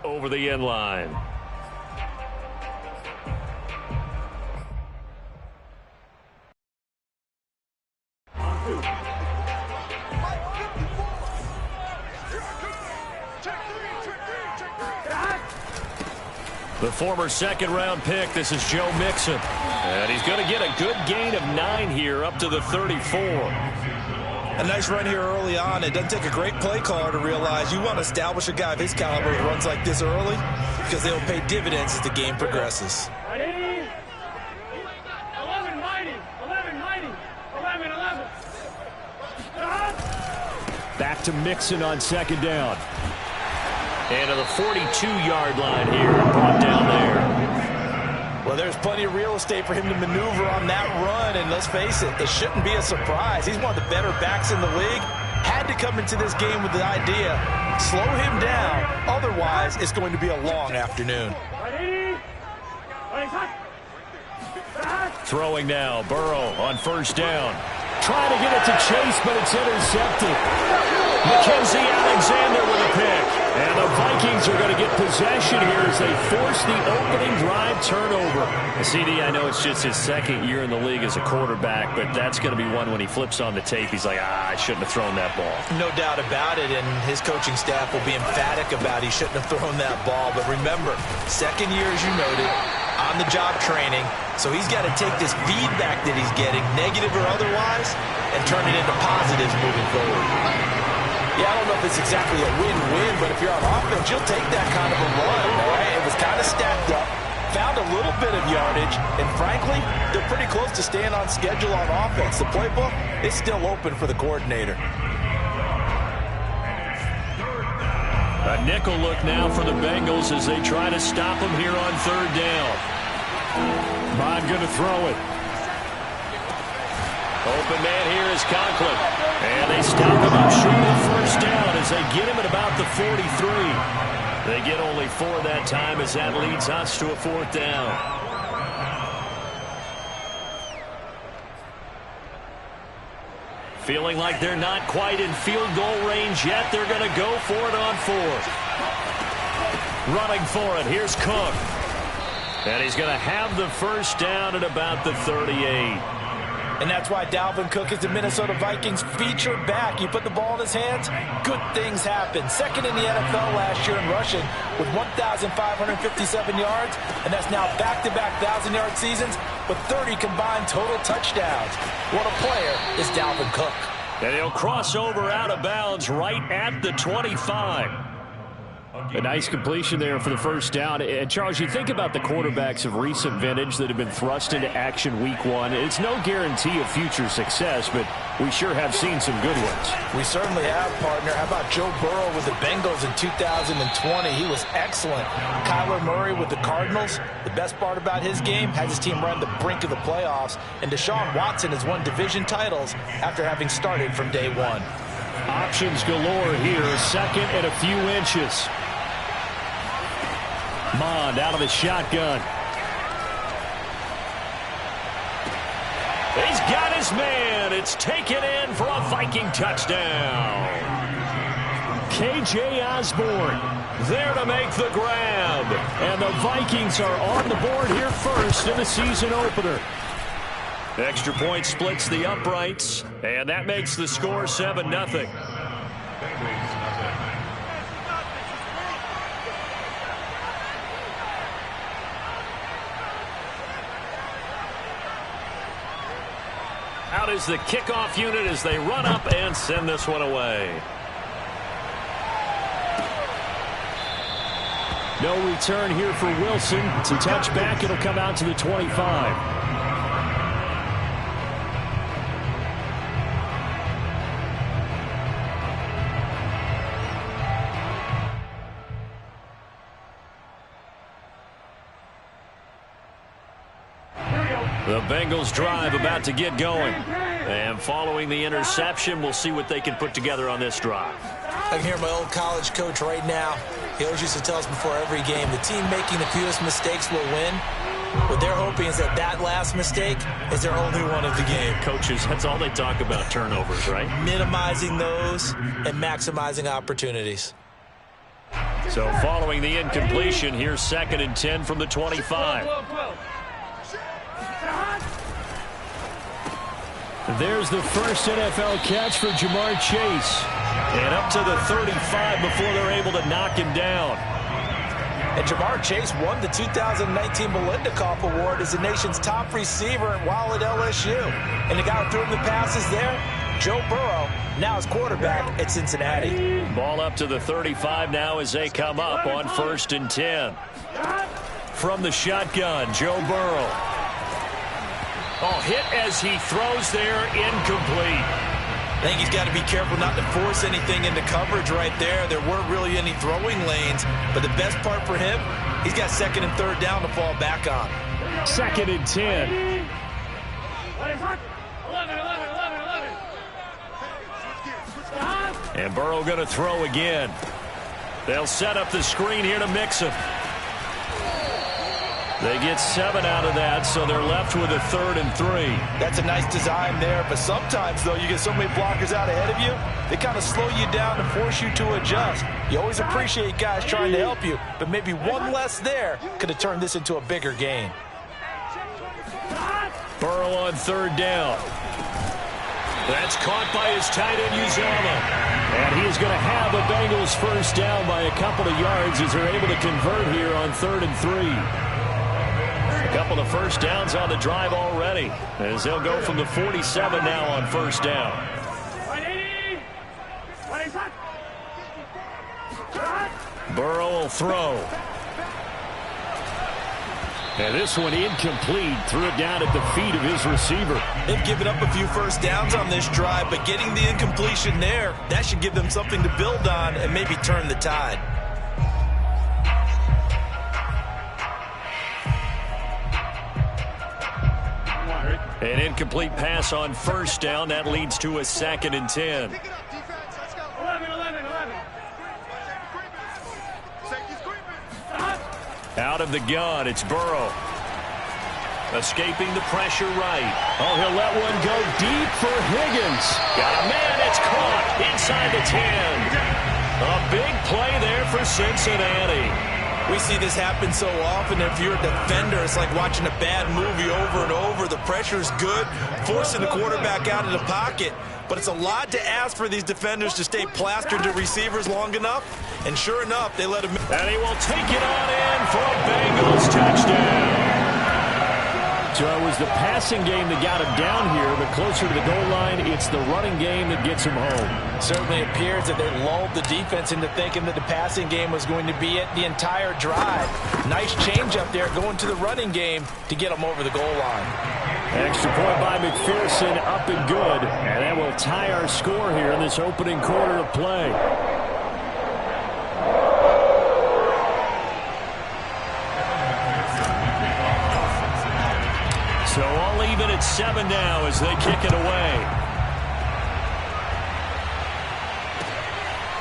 Over the end line. The former second-round pick, this is Joe Mixon. And he's going to get a good gain of 9 here up to the 34. A nice run here early on. It doesn't take a great play caller to realize you want to establish a guy of his caliber who runs like this early because they'll pay dividends as the game progresses. Ready? 11, mighty. 11, mighty. 11, 11. Back to Mixon on second down. And to the 42-yard line here, brought down there. Well, there's plenty of real estate for him to maneuver on that run, and let's face it, it shouldn't be a surprise. He's one of the better backs in the league. Had to come into this game with the idea, slow him down, otherwise it's going to be a long afternoon. Throwing now, Burrow on first down. Trying to get it to Chase, but it's intercepted. Mackenzie Alexander with a pick. And the Vikings are going to get possession here as they force the opening drive turnover. CD, I know it's just his second year in the league as a quarterback, but that's going to be one when he flips on the tape. He's like, I shouldn't have thrown that ball. No doubt about it, and his coaching staff will be emphatic about he shouldn't have thrown that ball. But remember, second year, as you noted, on-the-job training, so he's got to take this feedback that he's getting, negative or otherwise, and turn it into positives moving forward. Yeah, I don't know if it's exactly a win-win, but if you're on offense, you'll take that kind of a run, all right? It was kind of stacked up, found a little bit of yardage, and frankly, they're pretty close to staying on schedule on offense. The playbook is still open for the coordinator. A nickel look now for the Bengals as they try to stop him here on third down. Bond going to throw it. Open man here is Conklin. And they stop him up short of first down as they get him at about the 43. They get only 4 that time as that leads us to a 4th down. Feeling like they're not quite in field goal range yet. They're going to go for it on 4th. Running for it. Here's Cook. And he's going to have the first down at about the 38. And that's why Dalvin Cook is the Minnesota Vikings featured back. You put the ball in his hands, good things happen. Second in the NFL last year in rushing with 1,557 yards, and that's now back-to-back 1,000-yard seasons with 30 combined total touchdowns. What a player is Dalvin Cook. And he'll cross over out of bounds right at the 25. A nice completion there for the first down. And, Charles, you think about the quarterbacks of recent vintage that have been thrust into action week 1. It's no guarantee of future success, but we sure have seen some good ones. We certainly have, partner. How about Joe Burrow with the Bengals in 2020? He was excellent. Kyler Murray with the Cardinals. The best part about his game has his team run the brink of the playoffs. And Deshaun Watson has won division titles after having started from day 1. Options galore here. Second and a few inches. Mond out of the shotgun. He's got his man. It's taken in for a Viking touchdown. KJ Osborne there to make the grab. And the Vikings are on the board here first in the season opener. Extra point splits the uprights, and that makes the score 7-0. Out is the kickoff unit as they run up and send this one away. No return here for Wilson. It's a touchback. It'll come out to the 25. The Bengals drive about to get going. And following the interception, we'll see what they can put together on this drive. I can hear my old college coach right now. He always used to tell us before every game, the team making the fewest mistakes will win. What they're hoping is that that last mistake is their only one of the game. Coaches, that's all they talk about, turnovers, right? Minimizing those and maximizing opportunities. So following the incompletion, here's 2nd and 10 from the 25. There's the first NFL catch for Jamar Chase. And up to the 35 before they're able to knock him down. And Jamar Chase won the 2019 Melendikoff Award as the nation's top receiver while at LSU. And the guy who threw him the passes there, Joe Burrow, now his quarterback at Cincinnati. Ball up to the 35 now as they come up on 1st and 10. From the shotgun, Joe Burrow. Oh, hit as he throws there, incomplete. I think he's got to be careful not to force anything into coverage right there. There weren't really any throwing lanes, but the best part for him, he's got 2nd and 3rd down to fall back on. 2nd and 10. 11. And Burrow going to throw again. They'll set up the screen here to Mixon. They get 7 out of that, so they're left with a 3rd and 3. That's a nice design there, but sometimes, though, you get so many blockers out ahead of you, they kind of slow you down and force you to adjust. You always appreciate guys trying to help you, but maybe one less there could have turned this into a bigger game. Burrow on 3rd down. That's caught by his tight end, Uzomah. And he is going to have a Bengals first down by a couple of yards as they're able to convert here on 3rd and 3. A couple of first downs on the drive already as they'll go from the 47 now on 1st down. Burrow will throw. And this one incomplete. Threw it down at the feet of his receiver. They've given up a few first downs on this drive, but getting the incompletion there, that should give them something to build on and maybe turn the tide. An incomplete pass on 1st down. That leads to a 2nd and 10. 11. Out of the gun, it's Burrow. Escaping the pressure right. Oh, he'll let one go deep for Higgins. Got a man, it's caught inside the 10. A big play there for Cincinnati. We see this happen so often. If you're a defender, it's like watching a bad movie over and over. The pressure is good, forcing the quarterback out of the pocket. But it's a lot to ask for these defenders to stay plastered to receivers long enough. And sure enough, they let him. And he will take it on in for a Bengals touchdown. So it was the passing game that got him down here, but closer to the goal line, it's the running game that gets him home. Certainly appears that they lulled the defense into thinking that the passing game was going to be it the entire drive. Nice change up there going to the running game to get them over the goal line. Extra point by McPherson, up and good. And that will tie our score here in this opening quarter of play. So all even at 7 now as they kick it away.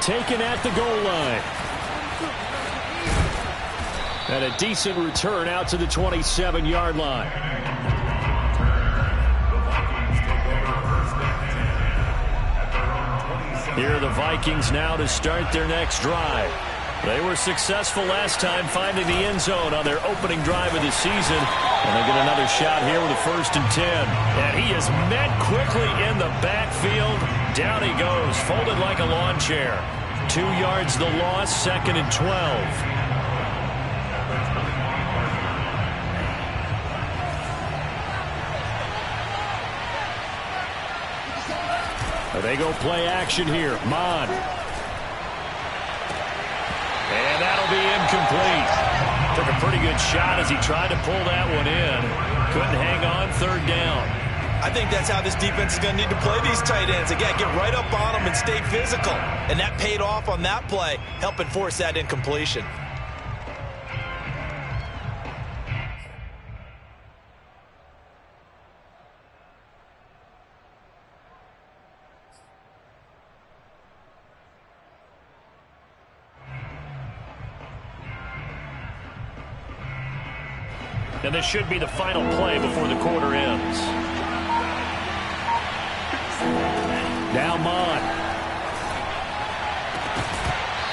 Taken at the goal line. And a decent return out to the 27-yard line. Here are the Vikings now to start their next drive. They were successful last time finding the end zone on their opening drive of the season. And they get another shot here with a 1st and 10. And he is met quickly in the backfield. Down he goes, folded like a lawn chair. 2 yards the loss, 2nd and 12. They go play action here. Mon. And that'll be incomplete. Took a pretty good shot as he tried to pull that one in. Couldn't hang on, 3rd down. I think that's how this defense is going to need to play these tight ends. Again, get right up on them and stay physical. And that paid off on that play, helping force that incompletion. And this should be the final play before the quarter ends. Now Mon.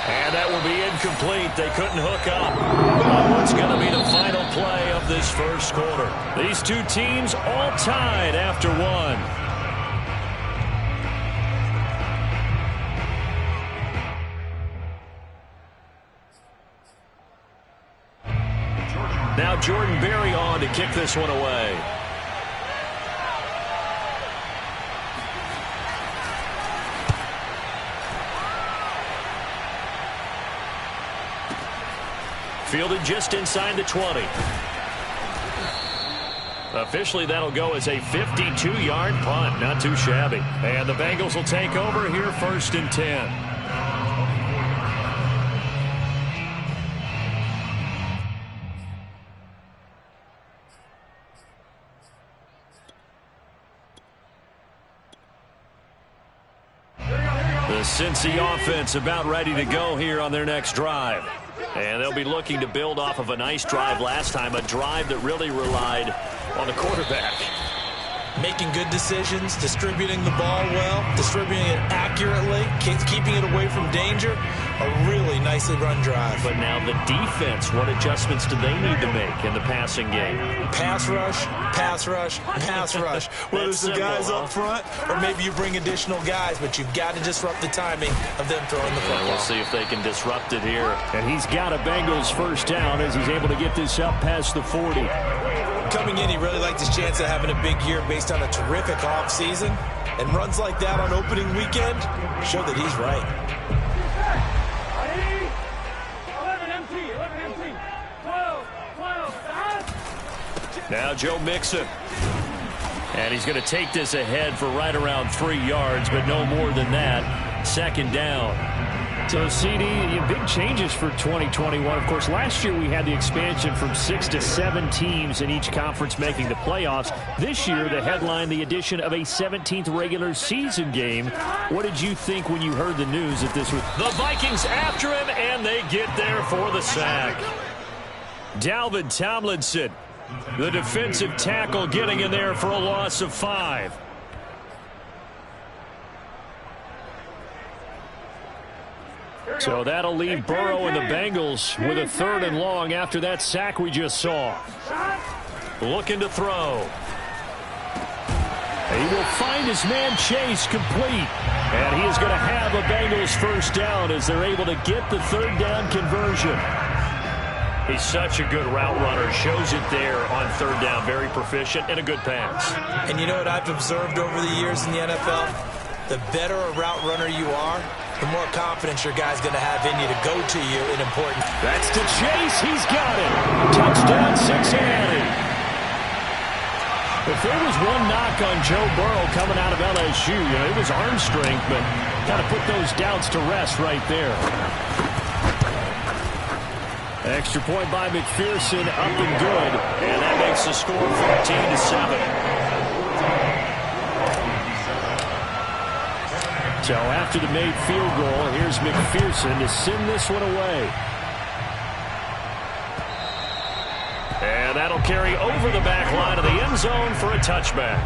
And And that will be incomplete. They couldn't hook up. What's going to be the final play of this first quarter? These two teams all tied after one. Now Jordan Berry on to kick this one away. Fielded just inside the 20. Officially, that'll go as a 52-yard punt. Not too shabby. And the Bengals will take over here, 1st and 10. The Cincy offense about ready to go here on their next drive. And they'll be looking to build off of a nice drive last time, a drive that really relied on the quarterback. Making good decisions, distributing the ball well, distributing it accurately, keeping it away from danger. A really nicely run drive. But now the defense, what adjustments do they need to make in the passing game? Pass rush, pass rush, pass rush. Whether it's the guys up front or maybe you bring additional guys, but you've got to disrupt the timing of them throwing the football. We'll see if they can disrupt it here. And he's got a Bengals first down as he's able to get this up past the 40. Coming in, he really liked his chance of having a big year based on a terrific offseason. And runs like that on opening weekend show that he's right. 11 empty, 11 empty. 12, 12, now Joe Mixon. And he's going to take this ahead for right around 3 yards, but no more than that. 2nd down. So, CD, big changes for 2021. Of course, last year we had the expansion from 6 to 7 teams in each conference making the playoffs. This year, the headline, the addition of a 17th regular season game. What did you think when you heard the news that this was? The Vikings after him, and they get there for the sack. Dalvin Tomlinson, the defensive tackle, getting in there for a loss of 5. So that'll leave Burrow and the Bengals with a 3rd and long after that sack we just saw. Looking to throw. He will find his man Chase complete. And he is going to have a Bengals first down as they're able to get the 3rd down conversion. He's such a good route runner. Shows it there on 3rd down. Very proficient and a good pass. And you know what I've observed over the years in the NFL? The better a route runner you are, the more confidence your guy's going to have in you to go to you in important. That's to Chase. He's got it. Touchdown, Cincinnati. If there was one knock on Joe Burrow coming out of LSU, it was arm strength, but kind of put those doubts to rest right there. Extra point by McPherson, up and good, and that makes the score 14-7. So after the made field goal, here's McPherson to send this one away. And that'll carry over the back line of the end zone for a touchback.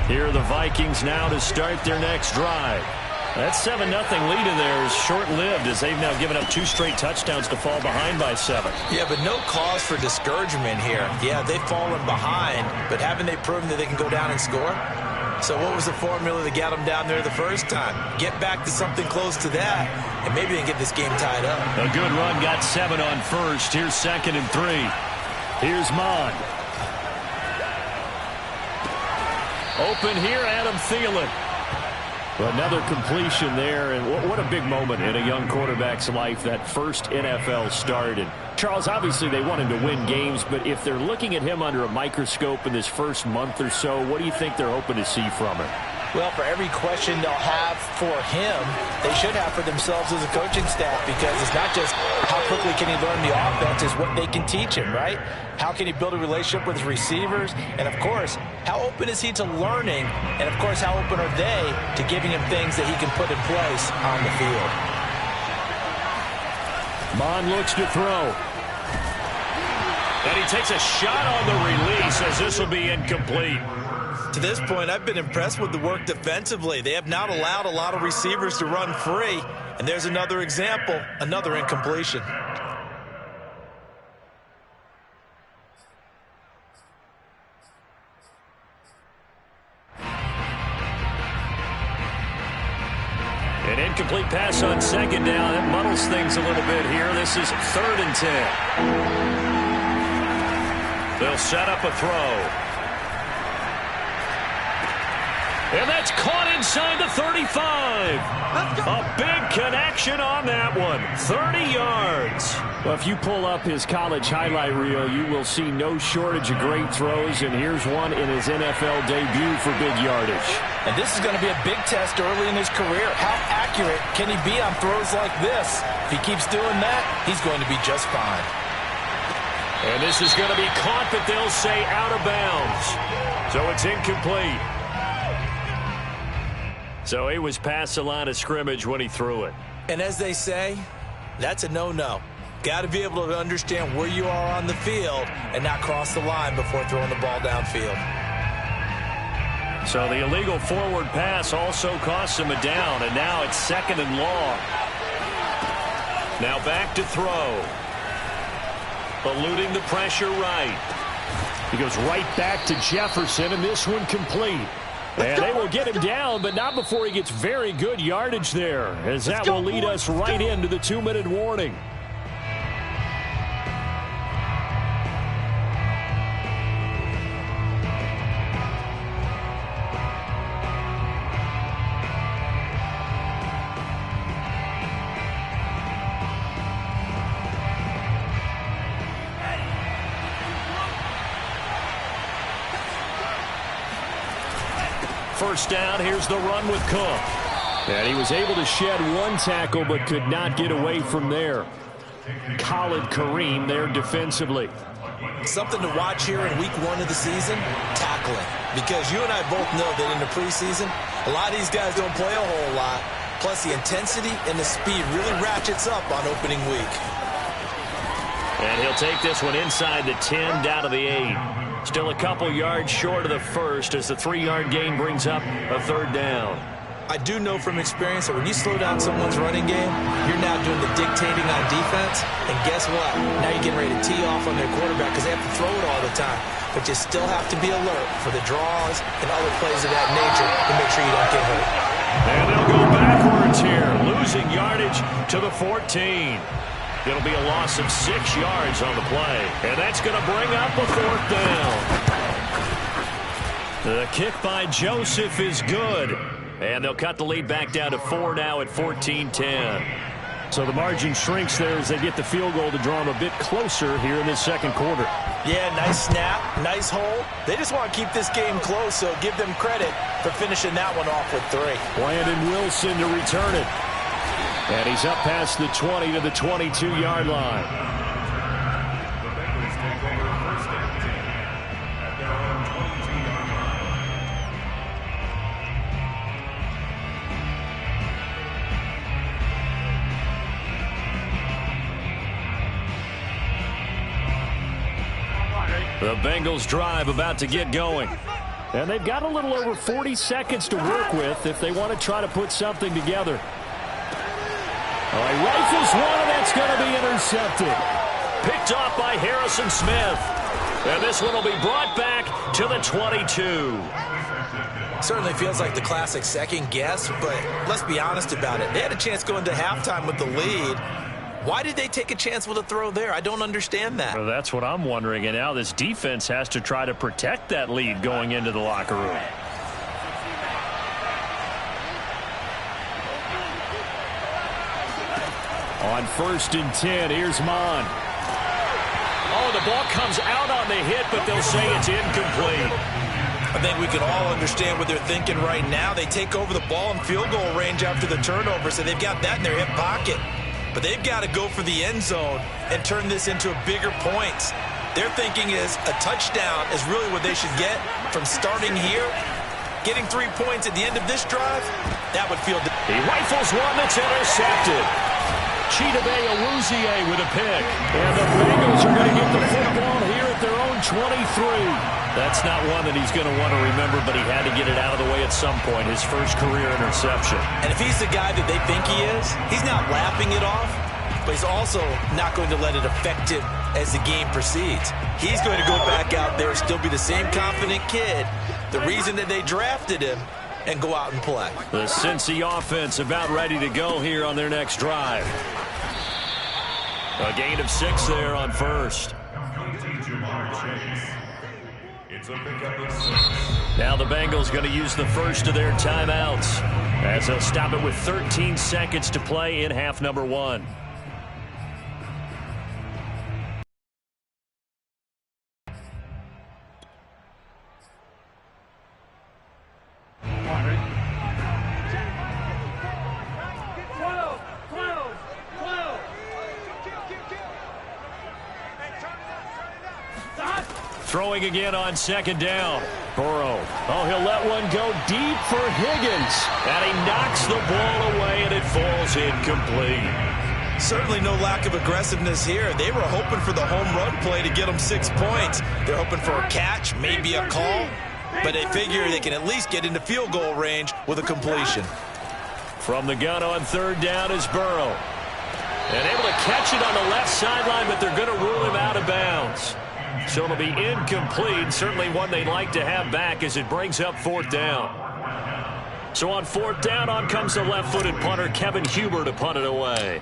Here are the Vikings now to start their next drive. That 7-0 lead in there is short-lived as they've now given up 2 straight touchdowns to fall behind by 7. Yeah, but no cause for discouragement here. Yeah, they've fallen behind, but haven't they proven that they can go down and score? So what was the formula that got them down there the first time? Get back to something close to that, and maybe they can get this game tied up. A good run, got 7 on first. Here's 2nd and 3. Here's Mond. Open here, Adam Thielen. Another completion there, and what a big moment in a young quarterback's life, that first NFL start. And Charles, obviously they want him to win games, but if they're looking at him under a microscope in this first month or so, what do you think they're hoping to see from him? Well, for every question they'll have for him, they should have for themselves as a coaching staff, because it's not just how quickly can he learn the offense, it's what they can teach him, right? How can he build a relationship with his receivers? And, of course, how open is he to learning? And, of course, how open are they to giving him things that he can put in place on the field? Mond looks to throw. And he takes a shot on the release as this will be incomplete. To this point, I've been impressed with the work defensively. They have not allowed a lot of receivers to run free. And there's another example, another incompletion. An incomplete pass on second down. That muddles things a little bit here. This is 3rd and 10. They'll set up a throw. And that's caught inside the 35. A big connection on that one. 30 yards. Well, if you pull up his college highlight reel, you will see no shortage of great throws, and here's one in his NFL debut for big yardage. And this is going to be a big test early in his career. How accurate can he be on throws like this? If he keeps doing that, he's going to be just fine. And this is going to be caught, but they'll say out of bounds. So it's incomplete. So he was past the line of scrimmage when he threw it. And as they say, that's a no-no. Got to be able to understand where you are on the field and not cross the line before throwing the ball downfield. So the illegal forward pass also costs him a down, and now it's 2nd and long. Now back to throw. Eluding the pressure right. He goes right back to Jefferson, and this one complete. And they will get him down, but not before he gets very good yardage there, as that will lead us right into the 2-minute warning. First down, here's the run with Cook. And he was able to shed one tackle but could not get away from there. Khalid Kareem there defensively. Something to watch here in week 1 of the season, tackling. Because you and I both know that in the preseason, a lot of these guys don't play a whole lot. Plus the intensity and the speed really ratchets up on opening week. And he'll take this one inside the 10 down to the 8. Still a couple yards short of the first as the 3-yard gain brings up a 3rd down. I do know from experience that when you slow down someone's running game, you're now doing the dictating on defense. And guess what? Now you're getting ready to tee off on their quarterback because they have to throw it all the time. But you still have to be alert for the draws and other plays of that nature to make sure you don't get hurt. And they'll go backwards here, losing yardage to the 14. It'll be a loss of 6 yards on the play. And that's going to bring up a 4th down. The kick by Joseph is good. And they'll cut the lead back down to 4 now at 14-10. So the margin shrinks there as they get the field goal to draw them a bit closer here in this 2nd quarter. Yeah, nice snap, nice hole. They just want to keep this game close, so give them credit for finishing that one off with 3. Brandon Wilson to return it. And he's up past the 20 to the 22-yard line. The Bengals drive about to get going. And they've got a little over 40 seconds to work with if they want to try to put something together. He rifles one, and that's going to be intercepted. Picked off by Harrison Smith. And this one will be brought back to the 22. Certainly feels like the classic second guess, but let's be honest about it. They had a chance going to halftime with the lead. Why did they take a chance with a throw there? I don't understand that. Well, that's what I'm wondering. And now this defense has to try to protect that lead going into the locker room. On 1st and 10, here's Mon. Oh, the ball comes out on the hit, but they'll say it's incomplete. I think we can all understand what they're thinking right now. They take over the ball in field goal range after the turnover, so they've got that in their hip pocket. But they've got to go for the end zone and turn this into bigger points. Their thinking is a touchdown is really what they should get from starting here. Getting 3 points at the end of this drive, that would feel... He rifles one that's intercepted. with a pick. And the Bengals are going to get the football here at their own 23. That's not one that he's going to want to remember, but he had to get it out of the way at some point, his first career interception. And if he's the guy that they think he is, he's not laughing it off, but he's also not going to let it affect him as the game proceeds. He's going to go back out there, still be the same confident kid, the reason that they drafted him, and go out and play. The Cincy offense about ready to go here on their next drive. A gain of 6 there on first. Now the Bengals going to use the first of their timeouts as they'll stop it with 13 seconds to play in half number 1. Throwing again on second down. Burrow. Oh, he'll let one go deep for Higgins. And he knocks the ball away, and it falls incomplete. Certainly no lack of aggressiveness here. They were hoping for the home run play to get them 6 points. They're hoping for a catch, maybe a call. But they figure they can at least get into field goal range with a completion. From the gun on third down is Burrow. And able to catch it on the left sideline, but they're going to rule him out of bounds. So it'll be incomplete. Certainly one they'd like to have back as it brings up fourth down. So on fourth down, on comes the left-footed punter, Kevin Huber, to punt it away.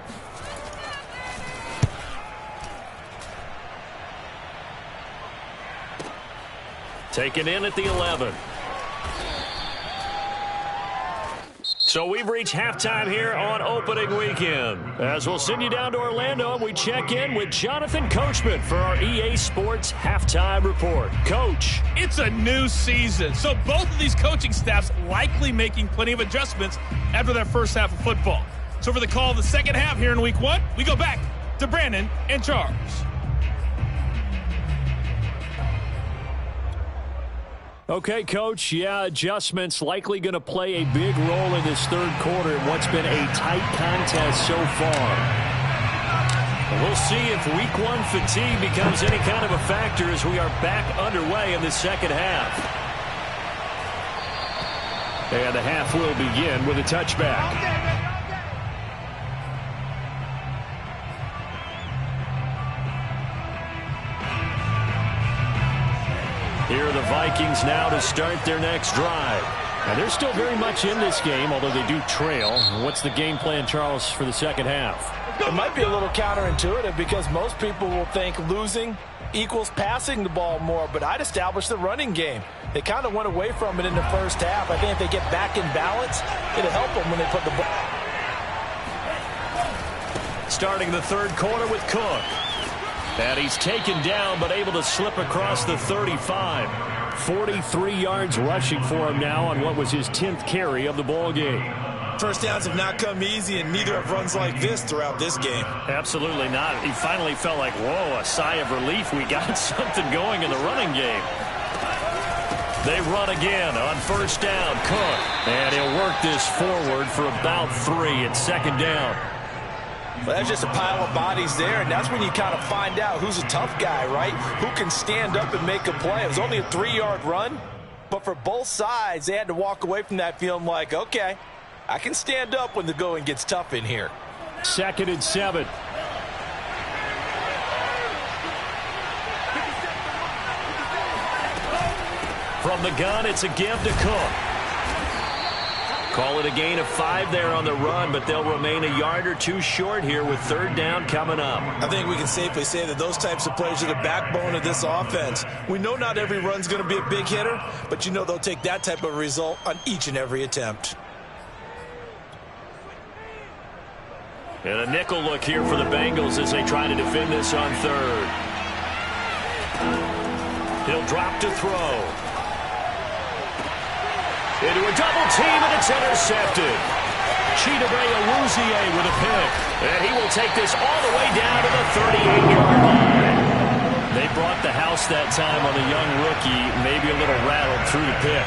Taken in at the 11. So we've reached halftime here on opening weekend. As we'll send you down to Orlando, we check in with Jonathan Coachman for our EA Sports Halftime Report. Coach. It's a new season, so both of these coaching staffs likely making plenty of adjustments after their first half of football. So for the call of the second half here in week 1, we go back to Brandon and Charles. Okay, Coach, yeah, adjustments likely going to play a big role in this third quarter in what's been a tight contest so far. We'll see if week 1 fatigue becomes any kind of a factor as we are back underway in the second half. And the half will begin with a touchback. Here are the Vikings now to start their next drive. Now they're still very much in this game, although they do trail. What's the game plan, Charles, for the second half? It might be a little counterintuitive because most people will think losing equals passing the ball more, but I'd establish the running game. They kind of went away from it in the first half. I think if they get back in balance, it'll help them when they put the ball. Starting the third quarter with Cook. And he's taken down, but able to slip across the 35. 43 yards rushing for him now on what was his 10th carry of the ball game. First downs have not come easy, and neither have runs like this throughout this game. Absolutely not. He finally felt like, whoa, a sigh of relief. We got something going in the running game. They run again on first down. Cook. And he'll work this forward for about 3 at second down. Well, that's just a pile of bodies there, and that's when you kind of find out who's a tough guy, right? Who can stand up and make a play. It was only a 3-yard run, but for both sides, they had to walk away from that feeling like, okay, I can stand up when the going gets tough in here. 2nd and 7. From the gun, it's a give to Cook. Call it a gain of 5 there on the run, but they'll remain a yard or 2 short here with third down coming up. I think we can safely say that those types of plays are the backbone of this offense. We know not every run's going to be a big hitter, but you know they'll take that type of result on each and every attempt. And a nickel look here for the Bengals as they try to defend this on third. He'll drop to throw. Into a double team, and it's intercepted. Chidobe with a pick. And he will take this all the way down to the 38-yard line. They brought the house that time on the young rookie, maybe a little rattled through the pick.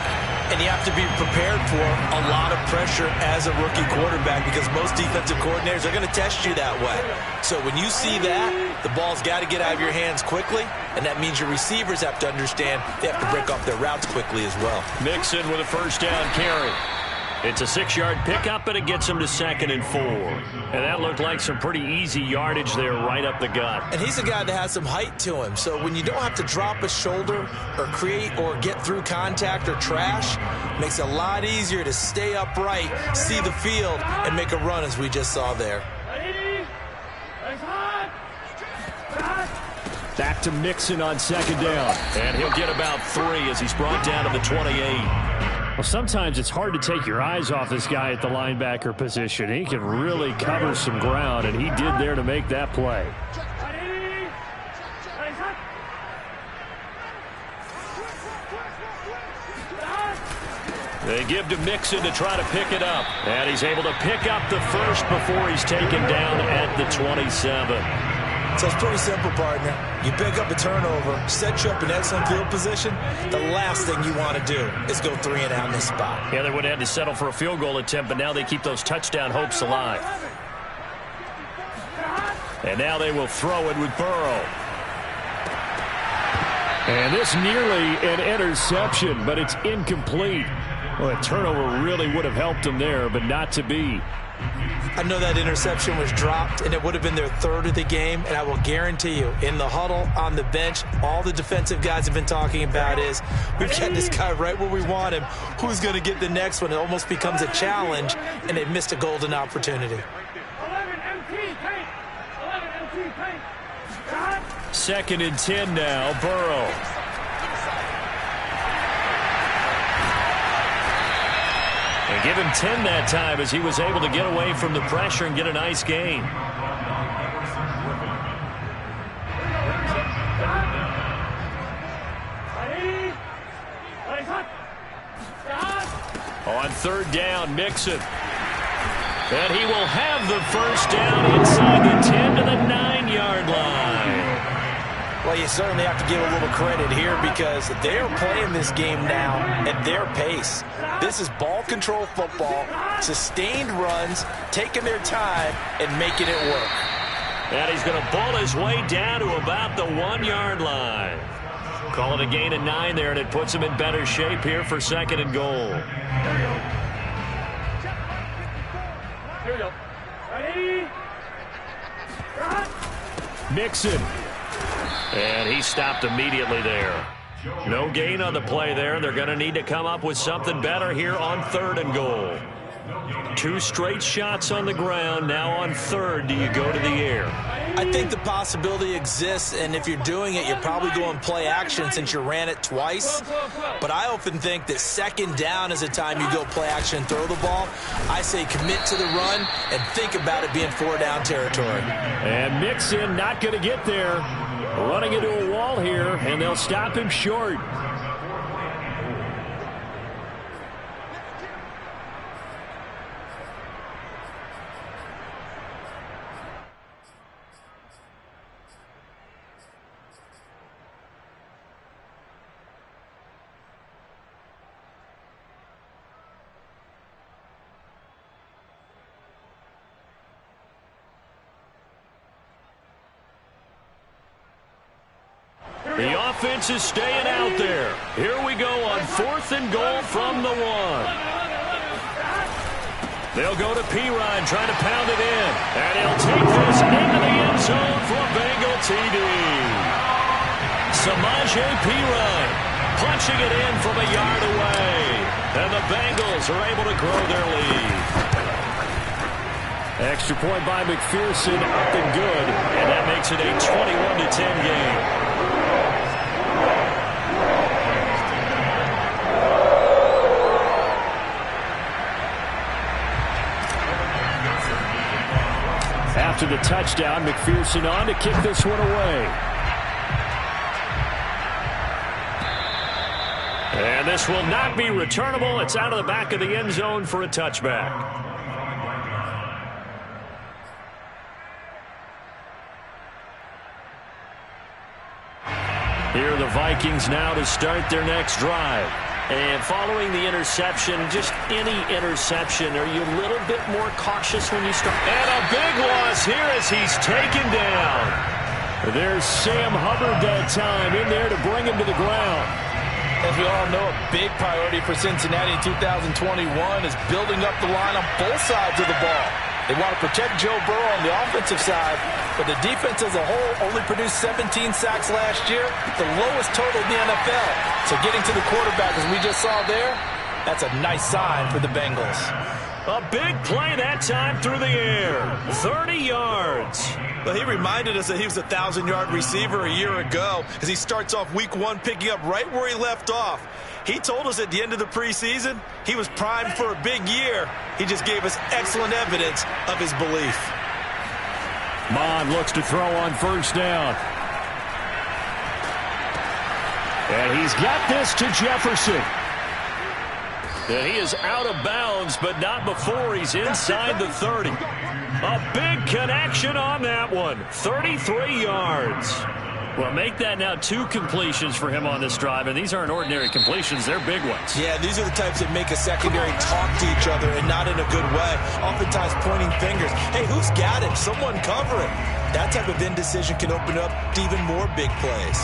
And you have to be prepared for a lot of pressure as a rookie quarterback because most defensive coordinators are going to test you that way. So when you see that, the ball's got to get out of your hands quickly, and that means your receivers have to understand they have to break off their routes quickly as well. Mixon with a first down carry. It's a 6-yard pickup, and it gets him to 2nd and 4. And that looked like some pretty easy yardage there right up the gut. And he's a guy that has some height to him. So when you don't have to drop a shoulder or create or get through contact or trash, it makes it a lot easier to stay upright, see the field, and make a run as we just saw there. Back to Mixon on 2nd down. And he'll get about 3 as he's brought down to the 28. Well, sometimes it's hard to take your eyes off this guy at the linebacker position. He can really cover some ground, and he did there to make that play. They give to Mixon to try to pick it up. And he's able to pick up the first before he's taken down at the 27. So it's pretty simple, partner. You pick up a turnover, set you up in excellent field position. The last thing you want to do is go 3 and out in this spot. Yeah, they would have had to settle for a field goal attempt, but now they keep those touchdown hopes alive. And now they will throw it with Burrow. And this nearly an interception, but it's incomplete. Well, a turnover really would have helped them there, but not to be. I know that interception was dropped, and it would have been their 3rd of the game, and I will guarantee you, in the huddle, on the bench, all the defensive guys have been talking about is, we've got this guy right where we want him. Who's going to get the next one? It almost becomes a challenge, and they missed a golden opportunity. 2nd and 10 now, Burrow. They give him 10 that time as he was able to get away from the pressure and get a nice gain. On 3rd down, Mixon. And he will have the first down inside the 10 to the 9-yard line. Well, you certainly have to give a little credit here because they're playing this game now at their pace. This is ball control football, sustained runs, taking their time and making it work. And he's going to ball his way down to about the 1-yard line. Call it a gain of 9 there, and it puts him in better shape here for 2nd and goal. Here we go. Ready? Mixon. And he stopped immediately there. No gain on the play there. They're going to need to come up with something better here on 3rd and goal. 2 straight shots on the ground. Now on 3rd, do you go to the air? I think the possibility exists, and if you're doing it, you're probably going play action since you ran it twice. But I often think that 2nd down is a time you go play action and throw the ball. I say commit to the run and think about it being 4-down territory. And Mixon not going to get there. Running into a wall here, and they'll stop him short. The offense is staying out there. Here we go on 4th and goal from the 1. They'll go to Pirine, trying to pound it in. And he'll take this into the end zone for a Bengal TD. Samaje Pirine punching it in from a yard away. And the Bengals are able to grow their lead. Extra point by McPherson, up and good. And that makes it a 21-10 game. After the touchdown, McPherson on to kick this one away. And this will not be returnable. It's out of the back of the end zone for a touchback. Here are the Vikings now to start their next drive. And following the interception, just any interception, are you a little bit more cautious when you start? And a big loss here as he's taken down. There's Sam Hubbard that time in there to bring him to the ground. As we all know, a big priority for Cincinnati in 2021 is building up the line on both sides of the ball. They want to protect Joe Burrow on the offensive side, but the defense as a whole only produced 17 sacks last year, the lowest total in the NFL. So getting to the quarterback, as we just saw there, that's a nice sign for the Bengals. A big play that time through the air. 30 yards. Well, he reminded us that he was a 1,000-yard receiver a year ago as he starts off week 1 picking up right where he left off. He told us at the end of the preseason he was primed for a big year. He just gave us excellent evidence of his belief. Mond looks to throw on first down. And he's got this to Jefferson. And he is out of bounds, but not before he's inside the 30. A big connection on that one. 33 yards. Well, make that now 2 completions for him on this drive, and these aren't ordinary completions. They're big ones. Yeah, these are the types that make a secondary talk to each other, and not in a good way. Oftentimes pointing fingers. Hey, who's got him? Someone cover him. That type of indecision can open up to even more big plays.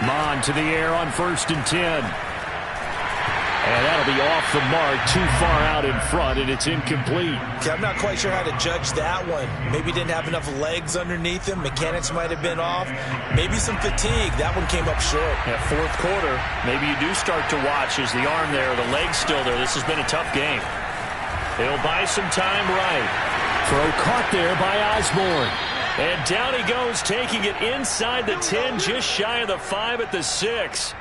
Mond to the air on 1st and 10. And that'll be off the mark, too far out in front, and it's incomplete. Okay, I'm not quite sure how to judge that one. Maybe didn't have enough legs underneath him. Mechanics might have been off. Maybe some fatigue. That one came up short. At 4th quarter, maybe you do start to watch as the arm there, the leg's still there. This has been a tough game. He'll buy some time right. Throw caught there by Osborne. And down he goes, taking it inside the 10, just shy of the 5 at the 6.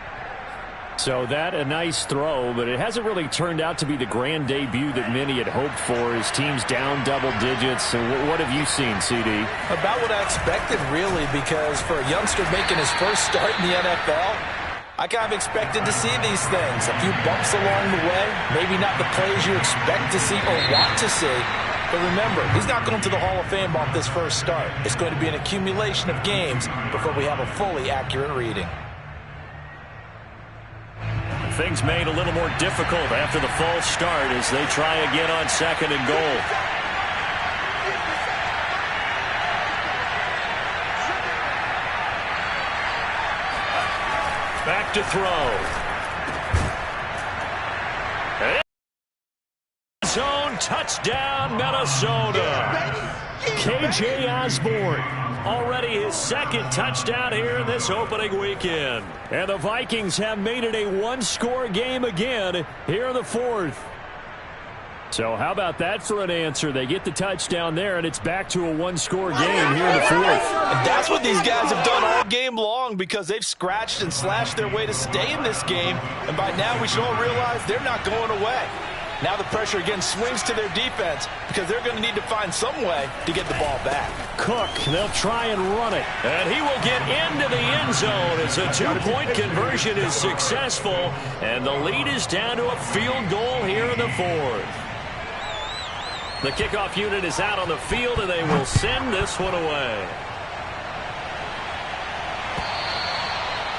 So that a nice throw, but it hasn't really turned out to be the grand debut that many had hoped for. His team's down double digits. And what have you seen, CD? About what I expected, really, because for a youngster making his first start in the NFL, I kind of expected to see these things. A few bumps along the way, maybe not the plays you expect to see or want to see. But remember, he's not going to the Hall of Fame off this first start. It's going to be an accumulation of games before we have a fully accurate reading. Things made a little more difficult after the false start as they try again on 2nd and goal. Back to throw. Zone touchdown, Minnesota. KJ Osborne. Already his 2nd touchdown here in this opening weekend. And the Vikings have made it a 1-score game again here in the 4th. So how about that for an answer? They get the touchdown there, and it's back to a 1-score game here in the 4th. And that's what these guys have done all game long, because they've scratched and slashed their way to stay in this game. And by now we should all realize they're not going away. Now the pressure again swings to their defense because they're going to need to find some way to get the ball back. Cook, they'll try and run it. And he will get into the end zone as a 2-point conversion is successful. And the lead is down to a field goal here in the 4th. The kickoff unit is out on the field, and they will send this one away.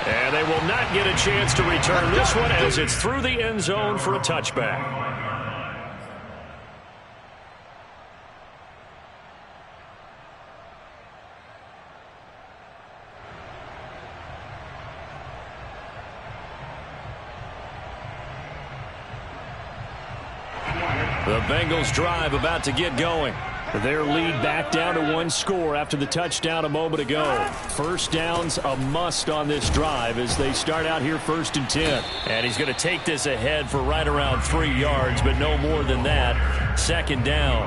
And they will not get a chance to return this one as it's through the end zone for a touchback. The Bengals drive about to get going. Their lead back down to 1 score after the touchdown a moment ago. First down's a must on this drive as they start out here 1st and 10. And he's going to take this ahead for right around 3 yards, but no more than that. 2nd down.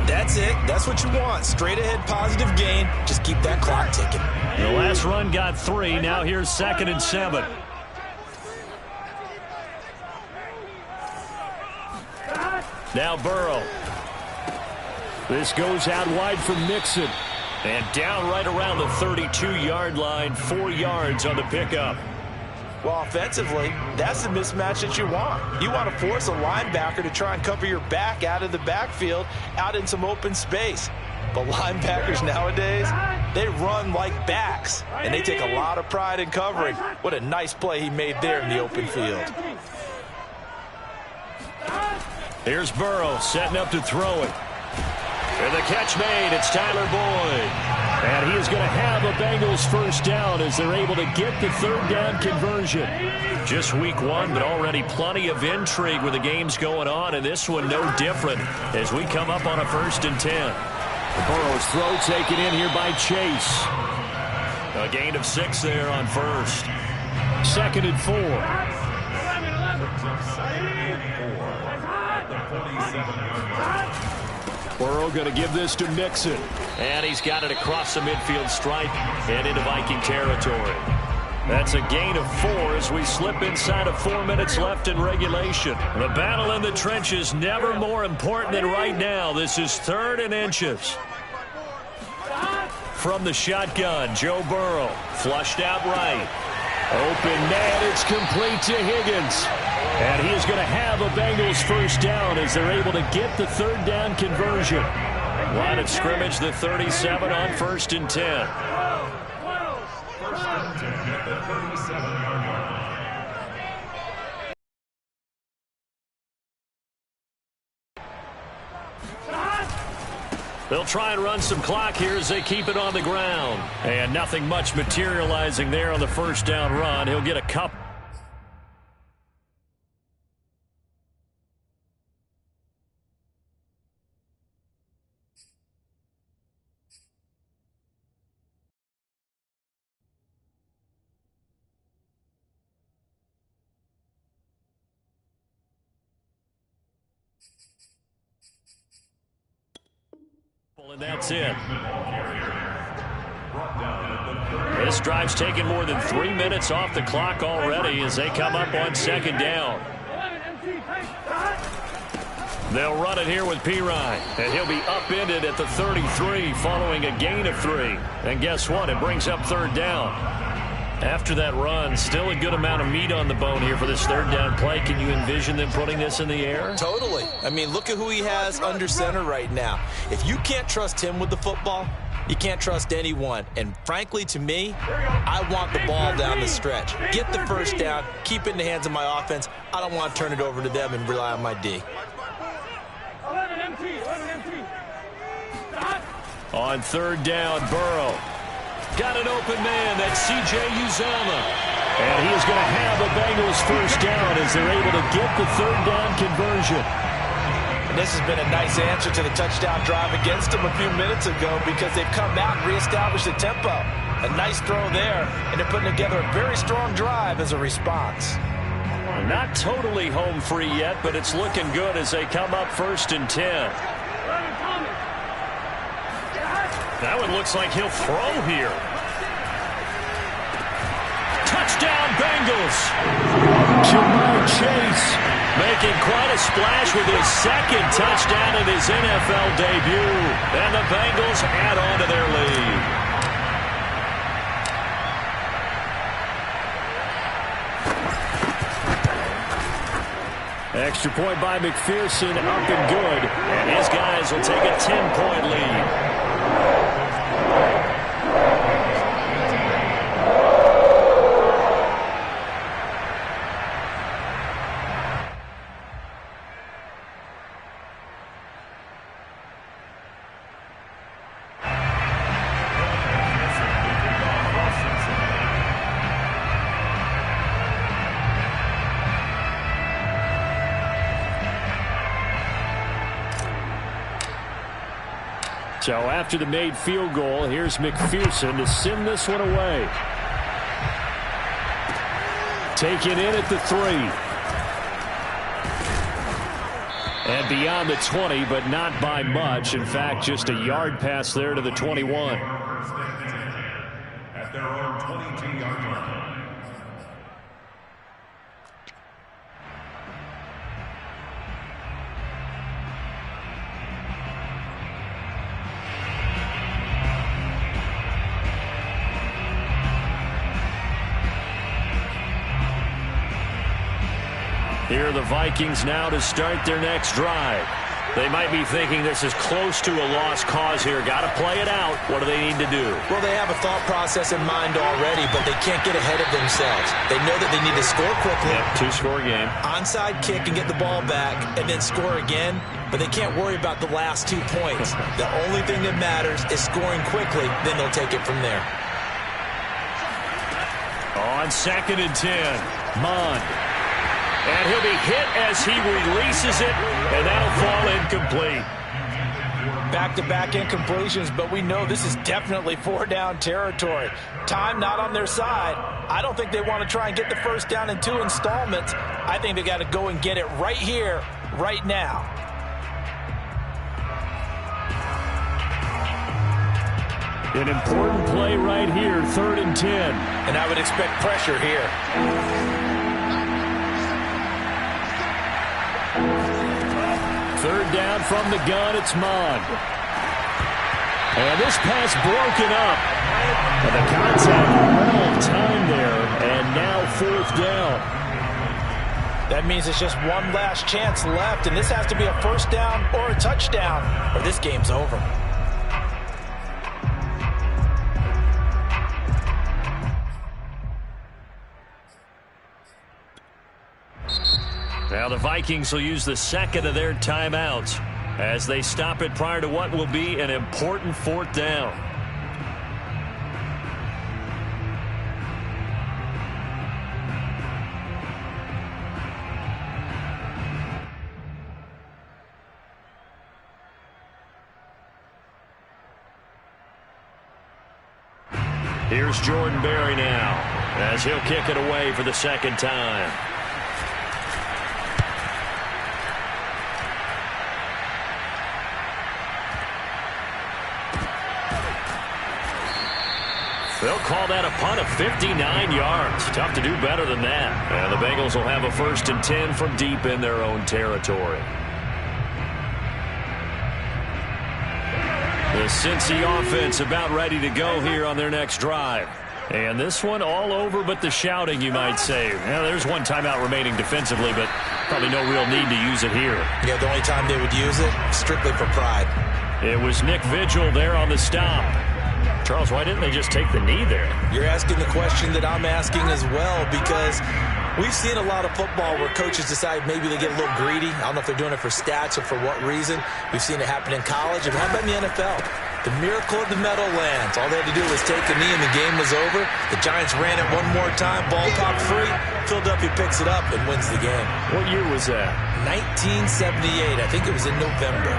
That's it. That's what you want. Straight ahead positive gain. Just keep that clock ticking. The last run got 3. Now here's 2nd and 7. Now Burrow. This goes out wide for Mixon. And down right around the 32-yard line. 4 yards on the pickup. Well, offensively, that's the mismatch that you want. You want to force a linebacker to try and cover your back out of the backfield, out in some open space. But linebackers nowadays, they run like backs, and they take a lot of pride in covering. What a nice play he made there in the open field. Here's Burrow setting up to throw it. And the catch made. It's Tyler Boyd. And he is going to have a Bengals first down as they're able to get the third down conversion. Just week one, but already plenty of intrigue with the games going on, and this one no different as we come up on a 1st and 10. Burrow's throw taken in here by Chase. A gain of 6 there on first. 2nd and 4. Burrow going to give this to Mixon. And he's got it across the midfield stripe and into Viking territory. That's a gain of 4 as we slip inside of 4 minutes left in regulation. The battle in the trenches never more important than right now. This is 3rd and inches. From the shotgun, Joe Burrow. Flushed out right. Open man, it's complete to Higgins. And he is going to have a Bengals first down as they're able to get the third down conversion. Line of scrimmage, the 37 on 1st and 10. They'll try and run some clock here as they keep it on the ground. And nothing much materializing there on the first down run. He'll get a couple. And that's it. This drive's taken more than 3 minutes off the clock already as they come up on 2nd down. They'll run it here with Pirine, and he'll be upended at the 33 following a gain of 3. And guess what? It brings up 3rd down. After that run, still a good amount of meat on the bone here for this 3rd down play. Can you envision them putting this in the air? Totally. I mean, look at who he has under center right now. If you can't trust him with the football, you can't trust anyone. And frankly, to me, I want the ball down the stretch. Get the first down, keep it in the hands of my offense. I don't want to turn it over to them and rely on my D. 11 empty. On 3rd down, Burrow. Got an open man. That's C.J. Uzomah. And he is going to have a Bengals first down as they're able to get the 3rd down conversion. And this has been a nice answer to the touchdown drive against them a few minutes ago because they've come out and reestablished the tempo. A nice throw there, and they're putting together a very strong drive as a response. Not totally home free yet, but it's looking good as they come up 1st and 10. That one looks like he'll throw here. Touchdown, Bengals. Jamar Chase making quite a splash with his 2nd touchdown in his NFL debut. And the Bengals add on to their lead. Extra point by McPherson, up and good. And his guys will take a 10-point lead. So after the made field goal, here's McPherson to send this one away. Taken in at the 3. And beyond the 20, but not by much. In fact, just a yard pass there to the 21. At their own 22-yard line. Here are the Vikings now to start their next drive. They might be thinking this is close to a lost cause here. Got to play it out. What do they need to do? Well, they have a thought process in mind already, but they can't get ahead of themselves. They know that they need to score quickly. Yep, two-score game. Onside kick and get the ball back and then score again, but they can't worry about the last 2 points. The only thing that matters is scoring quickly, then they'll take it from there. On 2nd and 10, Mond. And he'll be hit as he releases it, and that'll fall incomplete. Back-to-back incompletions, but we know this is definitely 4-down territory. Time not on their side. I don't think they want to try and get the first down in 2 installments. I think they got to go and get it right here, right now. An important play right here, 3rd and 10. And I would expect pressure here. 3rd down from the gun, it's Mond. And this pass broken up. And the contact well timed there, and now 4th down. That means it's just one last chance left, and this has to be a first down or a touchdown, or this game's over. Now the Vikings will use the 2nd of their timeouts as they stop it prior to what will be an important 4th down. Here's Jordan Berry now as he'll kick it away for the 2nd time. They'll call that a punt of 59 yards. Tough to do better than that. And the Bengals will have a 1st and 10 from deep in their own territory. The Cincy offense about ready to go here on their next drive. And this one all over but the shouting, you might say. Now, there's one timeout remaining defensively, but probably no real need to use it here. Yeah, the only time they would use it, strictly for pride. It was Nick Vigil there on the stop. Charles, why didn't they just take the knee there? You're asking the question that I'm asking as well, because we've seen a lot of football where coaches decide maybe they get a little greedy. I don't know if they're doing it for stats or for what reason. We've seen it happen in college. And how about in the NFL? The miracle of the Meadowlands. All they had to do was take a knee and the game was over. The Giants ran it one more time, ball popped free. Philadelphia picks it up and wins the game. What year was that? 1978. I think it was in November.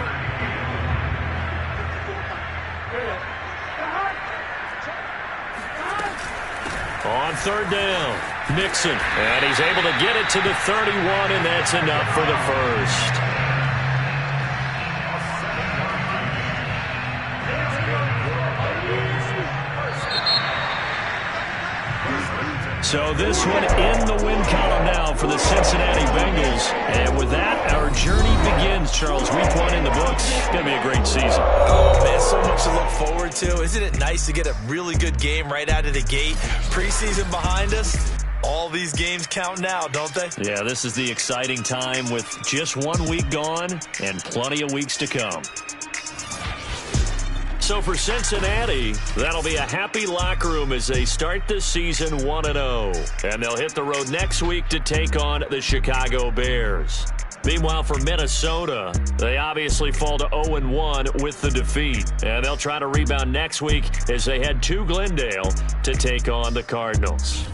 On 3rd down, Mixon. And he's able to get it to the 31, and that's enough for the 1st. So this one in the win column now for the Cincinnati Bengals. And with that, our journey begins, Charles. Week 1 in the books. It's going to be a great season. Oh, man, so much to look forward to. Isn't it nice to get a really good game right out of the gate? Preseason behind us. All these games count now, don't they? Yeah, this is the exciting time with just 1 week gone and plenty of weeks to come. So for Cincinnati, that'll be a happy locker room as they start the season 1-0. And they'll hit the road next week to take on the Chicago Bears. Meanwhile, for Minnesota, they obviously fall to 0-1 with the defeat. And they'll try to rebound next week as they head to Glendale to take on the Cardinals.